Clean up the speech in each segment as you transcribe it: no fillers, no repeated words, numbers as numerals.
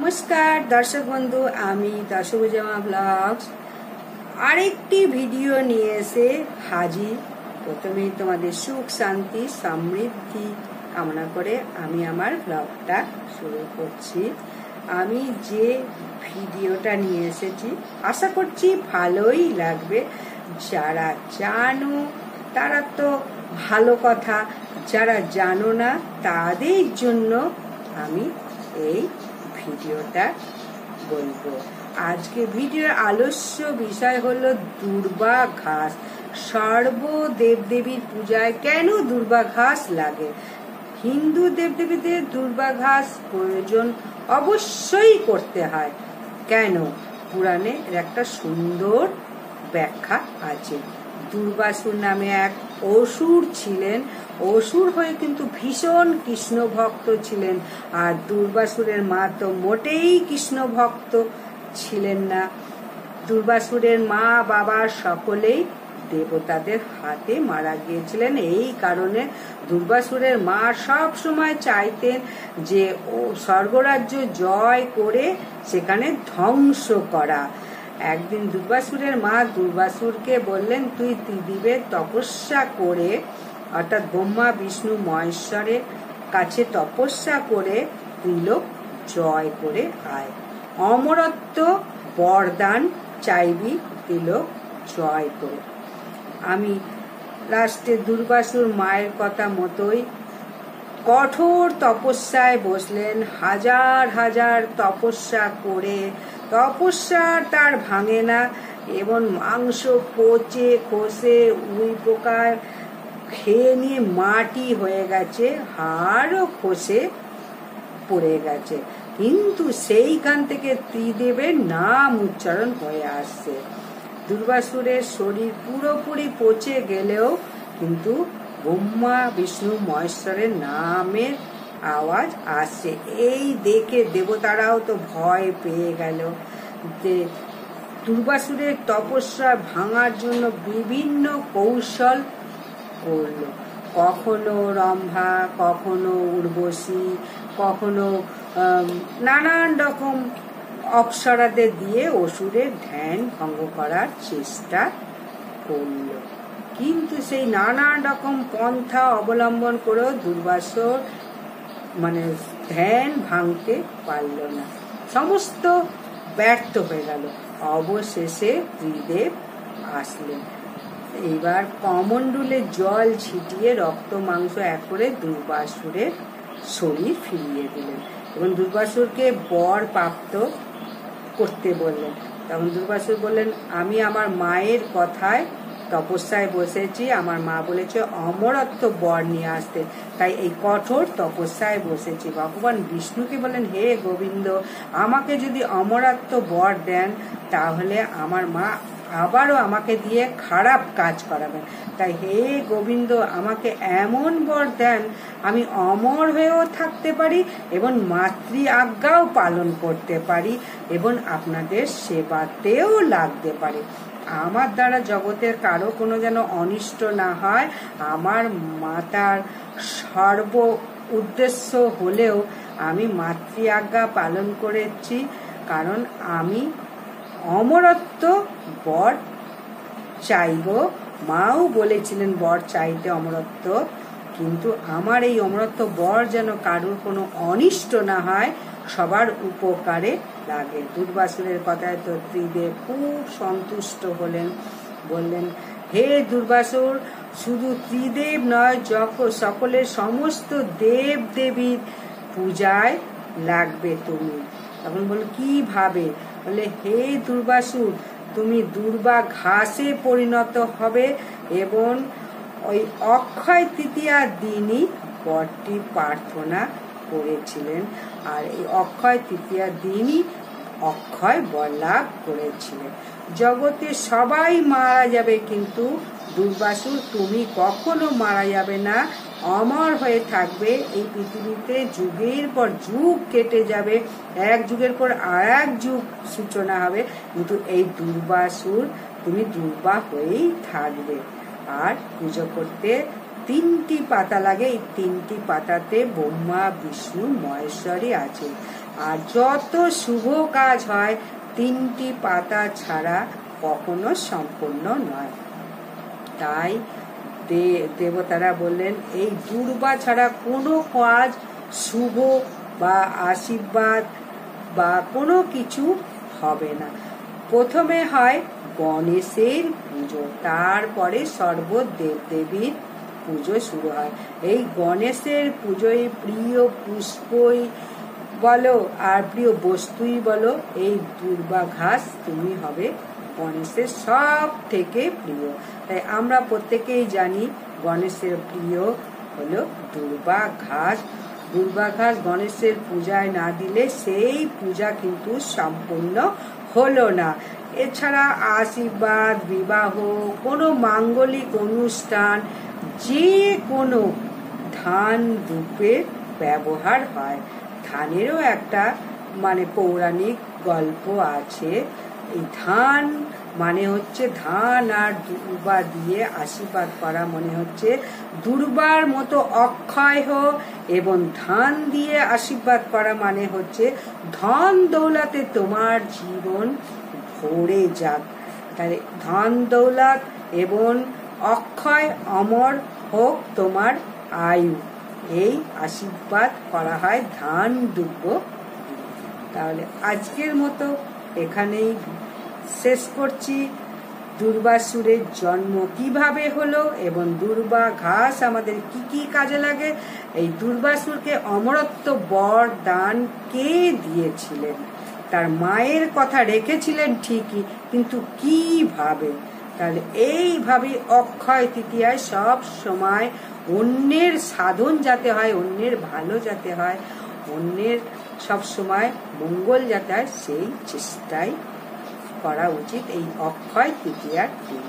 নমস্কার দর্শক বন্ধু, আমি দশভুজামা ব্লগস আরেকটি ভিডিও নিয়ে এসে হাজির। প্রথমেই তোমাদের সুখ শান্তি সমৃদ্ধি কামনা করে আমি আমার ব্লগটা শুরু করছি। আমি যে ভিডিওটা নিয়ে এসেছি আশা করছি ভালোই লাগবে। যারা জানো তারা তো ভালো কথা, যারা জানো না তাদের জন্য আমি এই ভিডিওটা বলবো। আজকে ভিডিওর আলস্য বিষয় হলো দুর্বা ঘাস। সর্ব দেবদেবীর পূজায় কেন দুর্বা ঘাস লাগে? হিন্দু দেবদেবীদের দুর্বা ঘাস প্রয়োজন অবশ্যই করতে হয়। কেন? পুরাণে এর একটা সুন্দর ব্যাখ্যা আছে। দুর্বাসুর নামে এক অসুর ছিলেন। অসুর হয়ে কিন্তু ভীষণ কৃষ্ণ ভক্ত ছিলেন। আর দুর্বাসুরের মা তো মোটেই কৃষ্ণ ভক্ত ছিলেন না। দুর্বাসুরের মা বাবা সকলেই দেবতাদের হাতে মারা গিয়েছিলেন। এই কারণে দুর্বাসুরের মা সব সময় চাইতেন যে ও স্বর্গরাজ্য জয় করে সেখানে ধ্বংস করা। একদিন দুর্বাসুরের মা দুর্বাসুরকে বললেন, তুই ত্রিদিবের তপস্যা করে, অর্থাৎ ব্রহ্মা বিষ্ণু মহেশ্বরের কাছে তপস্যা করে ত্রিলোক জয় করে আয়। অমরত্ব বরদান চাইবি ত্রিলোক জয় করে। আমি লাস্টে দুর্বাসুর মায়ের কথা মতোই কঠোর তপস্যায় বসলেন। হাজার হাজার তপস্যা করে তপস্যা তার ভাঙে না, এবং মাংস পচে খসে উই পোকার খেয়ে নিয়ে মাটি হয়ে গেছে, হাড়ও খসে পড়ে গেছে, কিন্তু সেইখান থেকে ত্রিদেবের নাম উচ্চারণ হয়ে আসছে। দুর্বাসুরের শরীর পুরোপুরি পচে গেলেও কিন্তু ব্রহ্মা বিষ্ণু মহেশ্বরের নামের আওয়াজ আসছে। এই দেখে দেবতারাও তো ভয় পেয়ে গেল। যে দুর্বাসুরের তপস্যা ভাঙার জন্য বিভিন্ন কৌশল করলো। কখনো রম্ভা, কখনো উর্বশী, কখনো নানান রকম অপ্সরাদের দিয়ে অসুরের ধ্যান ভঙ্গ করার চেষ্টা করলো। কিন্তু সেই নানান রকম পন্থা অবলম্বন করেও দুর্বাসুর ধ্যান ভাঙতে পারল না, সমস্ত ব্যর্থ হয়ে গেল। অবশেষে ত্রিদেব আসলেন। এইবার কমণ্ডলে জল ছিটিয়ে রক্ত মাংস এক করে দুর্বাসুরের শরীর ফিরিয়ে দিলেন এবং দুর্বাসুরকে বর প্রাপ্ত করতে বললেন। তখন দুর্বাসুর বললেন, আমি আমার মায়ের কথায় তপস্যায় বসেছি, আমার মা বলেছে অমরত্ব বর নিয়ে আসতে, তাই এই কঠোর তপস্যায় বসেছি। ভগবান বিষ্ণুকে বলেন, হে গোবিন্দ, আমাকে যদি অমরত্ব বর দেন তাহলে আমার মা আবারও আমাকে দিয়ে খারাপ কাজ করাবেন। তাই হে গোবিন্দ, আমাকে এমন বর দেন আমি অমর হয়েও থাকতে পারি এবং মাতৃ আজ্ঞাও পালন করতে পারি এবং আপনাদের সেবাতেও লাগতে পারি। আমার দ্বারা জগতের কারো কোনো যেন অনিষ্ট না হয়। আমার মাতার সর্ব উদ্দেশ্য হলেও আমি মাতৃ আজ্ঞা পালন করেছি, কারণ আমি অমরত্ব বর চাইব। মাও বলেছিলেন বর চাইতে অমরত্ব, কিন্তু আমার এই অমরত্ব বর যেন কারোর কোনো অনিষ্ট না হয়, সবার উপকারে লাগে। দুর্বাসুরের কথায় তো ত্রিদেব খুব সন্তুষ্ট হলেন। বললেন, হে দুর্বাসুর, শুধু ত্রিদেব নয়, সকলের সমস্ত দেব দেবীর পূজায় লাগবে তুমি। তখন বলল, কিভাবে? বলে, হে দুর্বাসুর, তুমি দুর্বা ঘাসে পরিণত হবে এবং ওই অক্ষয় তৃতীয়ার দিনই বরটি প্রার্থনা করেছিলেন, আর এই অক্ষয় তৃতীয়ার দিনই অক্ষয় বর লাভ করেছিলেন। জগতে সবাই মারা যাবে, কিন্তু দুর্বাসুর তুমি কখনো মারা যাবে না, অমর হয়ে থাকবে এই পৃথিবীতে। যুগের পর যুগ কেটে যাবে, এক যুগের পর আর এক যুগ সূচনা হবে, কিন্তু এই দুর্বাসুর তুমি দুর্বা হয়েই থাকবে। আর পুজো করতে 3টি পাতা লাগে, এই 3টি পাতাতে ব্রহ্মা বিষ্ণু মহেশ্বরী আছে। আর যত শুভ কাজ হয় 3টি পাতা ছাড়া কখনো সম্পূর্ণ নয়। তাই দেবতারা বললেন এই দুর্বা ছাড়া কোনো কাজ শুভ বা আশীর্বাদ বা কোনো কিছু হবে না। প্রথমে হয় গণেশের পুজো, তারপরে সর্ব দেবদেবীর পুজো শুরু হয়। এই গণেশের পুজোয় প্রিয় পুষ্পই বলো আর প্রিয় বস্তুই বলো, এই দুর্বা ঘাস তুমি হবে গণেশের সব থেকে প্রিয়। তাই আমরা প্রত্যেকেই জানি গণেশের প্রিয় হলো দুর্বা ঘাস। দুর্বা ঘাস গণেশের পূজায় না দিলে সেই পূজা কিন্তু সম্পূর্ণ হলো না। এছাড়া আশীর্বাদ, বিবাহ, কোনো মাঙ্গলিক অনুষ্ঠান যে কোনো ধান রূপে ব্যবহার হয়। ধানেরও একটা পৌরাণিক গল্প আছে। এই ধান মানে হচ্ছে ধান আর দুর্বা দিয়ে আশীর্বাদ করা, মনে হচ্ছে দুর্বার মতো অক্ষয় হোক, এবং ধান দিয়ে আশীর্বাদ করা মানে হচ্ছে ধন দৌলতে তোমার জীবন ভরে যাক। তাহলে ধন দৌলত এবং অক্ষয় অমর হোক তোমার আয়ু, এই আশীর্বাদ করা হয় ধান দুর্ব। তাহলে আজকের মতো এখানেই শেষ করছি। দুর্বাসুরের জন্ম কিভাবে হলো এবং দুর্বা ঘাস আমাদের কি কি কাজে লাগে, এই দুর্বাসুরকে অমরত্ব বর দান কে দিয়েছিলেন, তার মায়ের কথা রেখেছিলেন ঠিকই, কিন্তু কিভাবে। তাহলে এইভাবে অক্ষয় তৃতীয়ায় সব সময় অন্যের সাধন যাতে হয়, অন্যের ভালো যাতে হয়, অন্যের সব সময় মঙ্গল যাতে হয়, সেই চেষ্টাই করা উচিত এই অক্ষয় তৃতীয়ার দিন।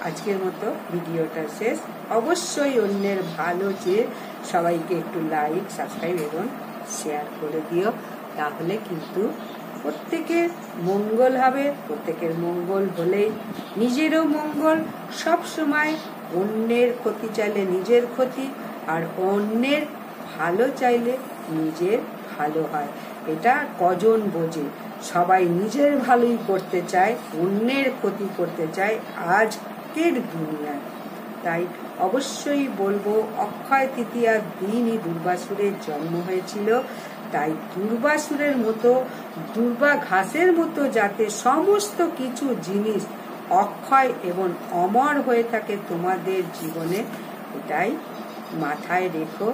আজকের মতো ভিডিওটা শেষ। অবশ্যই অন্যের ভালো চেয়ে সবাইকে একটু লাইক, সাবস্ক্রাইব এবং শেয়ার করে দিও, তাহলে কিন্তু প্রত্যেকের মঙ্গল হবে। প্রত্যেকের মঙ্গল হলেই নিজেরও মঙ্গল। সব সময় অন্যের ক্ষতি চাইলে নিজের ক্ষতি, আর অন্যের ভালো চাইলে নিজের ভালো হয়। এটা কজন বোঝে? সবাই নিজের ভালোই করতে চায়, অন্যের ক্ষতি করতে চায় আজকের দুনিয়ায়। তাই অবশ্যই বলবো অক্ষয় তৃতীয়ার দিনই দুর্বাসুরের জন্ম হয়েছিল। তাই দুর্বাসুরের মতো, দুর্বা ঘাসের মতো যাতে সমস্ত কিছু জিনিস অক্ষয় এবং অমর হয়ে থাকে তোমাদের জীবনে, এটাই মাথায় রেখো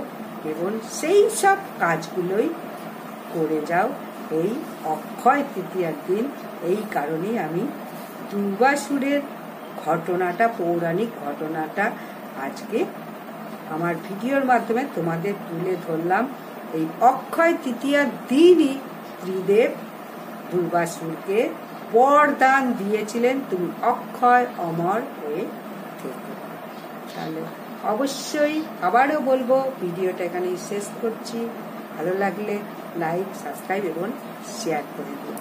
এবং সেই সব কাজগুলোই করে যাও এই অক্ষয় তৃতীয়ার দিন। এই কারণেই আমি দুর্বাসুরের ঘটনাটা, পৌরাণিক ঘটনাটা আজকে আমার ভিডিওর মাধ্যমে তোমাদের তুলে ধরলাম। এই অক্ষয় তৃতীয়ার দিনই ত্রিদেব দুর্বাসুরকে বরদান দিয়েছিলেন, তুমি অক্ষয় অমর হয়ে থেকো। তাহলে অবশ্যই আবারও বলবো ভিডিওটা এখানেই শেষ করছি। ভালো লাগলে লাইক, সাবস্ক্রাইব এবং শেয়ার করে দিও।